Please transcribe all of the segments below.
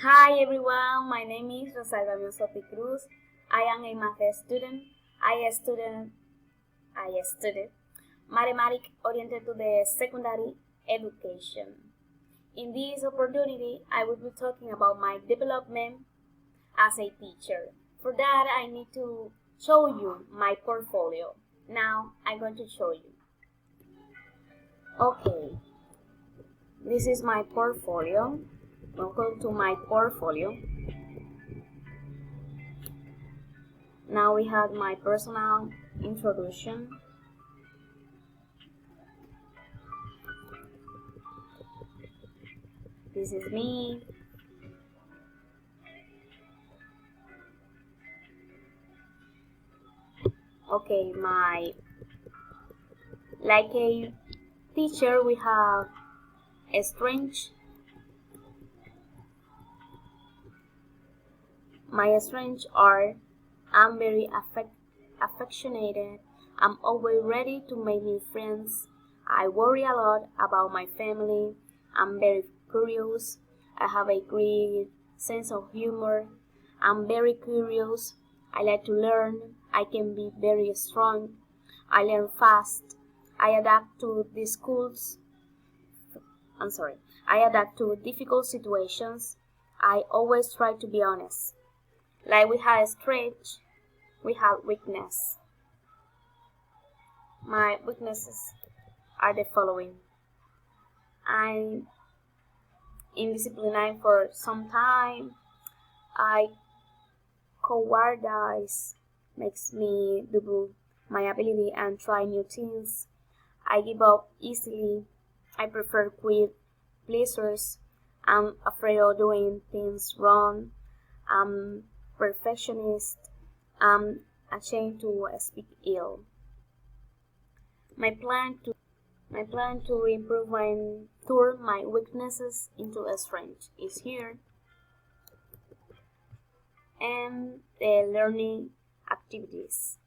Hi everyone, my name is Rosalba Miosopi Cruz. I am a math student. I studied mathematics oriented to the secondary education. In this opportunity, I will be talking about my development as a teacher. For that, I need to show you my portfolio. Now, I'm going to show you. Okay, this is my portfolio. Welcome to my portfolio. Now we have my personal introduction. This is me. Okay, like a teacher, we have a strength. My strengths are I'm very affectionate. I'm always ready to make new friends. I worry a lot about my family. I'm very curious. I have a great sense of humor. I'm very curious. I like to learn. I can be very strong. I learn fast. I adapt to the schools. I adapt to difficult situations. I always try to be honest. Like we have strength, we have weakness. My weaknesses are the following. I'm indisciplined for some time. I cowardice makes me double my ability and try new things. I give up easily. I prefer quick pleasures. I'm afraid of doing things wrong. I'm perfectionist. I'm ashamed to speak ill. My plan to improve and turn my weaknesses into a strength is here. And the learning activities.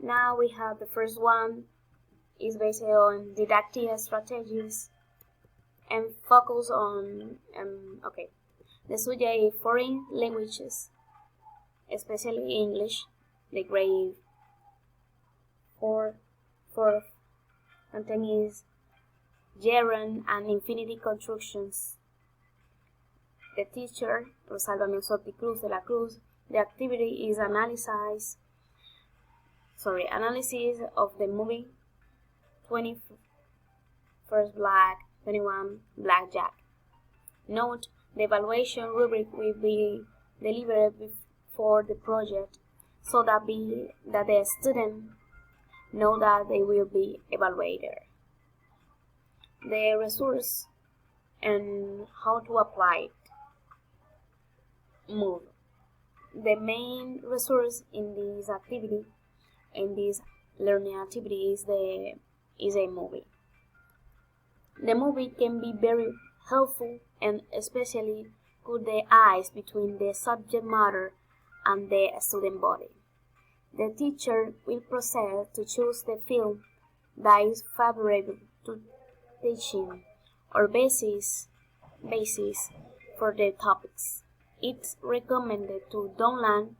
Now we have the first one is based on didactic strategies and focus on the subject is foreign languages, especially English. The grade 4 content is gerund and infinity constructions. The teacher, Rosalba Miosotti Cruz de la Cruz, the activity is analysis of the movie 21st Black, 21 Blackjack. Note, the evaluation rubric will be delivered before the project so that the student know that they will be evaluated. The resource and how to apply it. Move. The main resource in this activity, in this learning activity, is a movie. The movie can be very helpful and especially put the eyes between the subject matter and the student body. The teacher will proceed to choose the film that is favorable to teaching or basis for the topics. It's recommended to download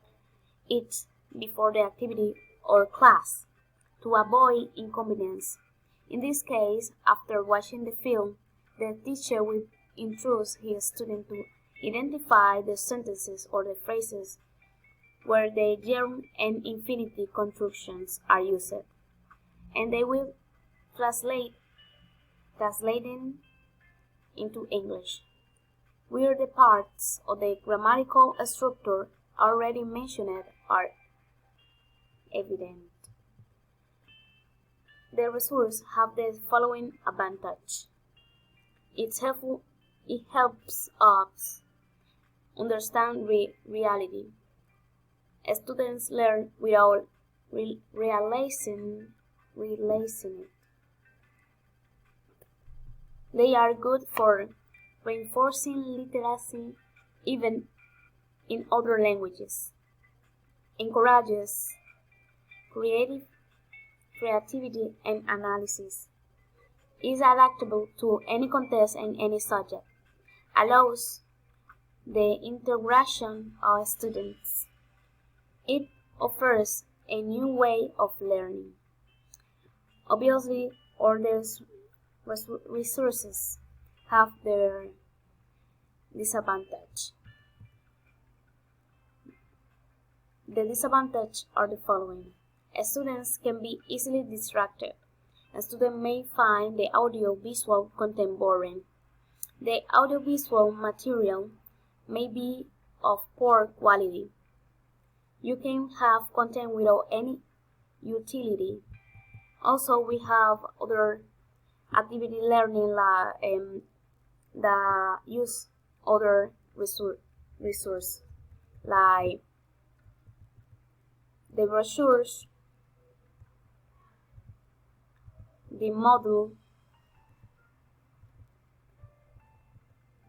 it before the activity or class to avoid inconvenience. In this case, after watching the film, the teacher will instruct his student to identify the sentences or the phrases where the gerund and infinity constructions are used, and they will translate them into English, where the parts of the grammatical structure already mentioned are evident. The resource have the following advantage. It helps us understand reality. Students learn without realizing it. They are good for reinforcing literacy even in other languages. Encourages creativity and analysis. is adaptable to any context and any subject, allows the integration of students. It offers a new way of learning. Obviously, all these resources have their disadvantage. The disadvantages are the following. Students can be easily distracted. A student may find the audio-visual content boring. The audiovisual material may be of poor quality. You can have content without any utility. Also, we have other activity learning that use other resource like the brochures, the module,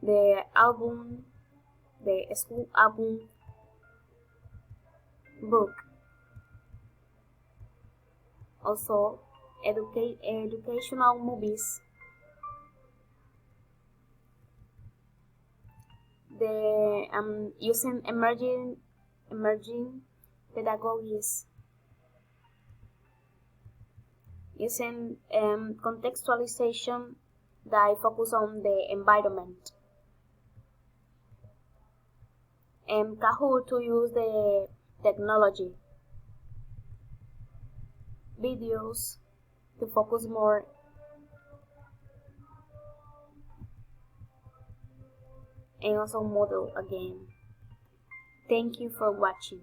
the album, the school album, book. Also, educational movies, the using emerging pedagogies, using contextualization that focus on the environment, and Kahoot to use the technology, videos to focus more, and also Moodle again. Thank you for watching.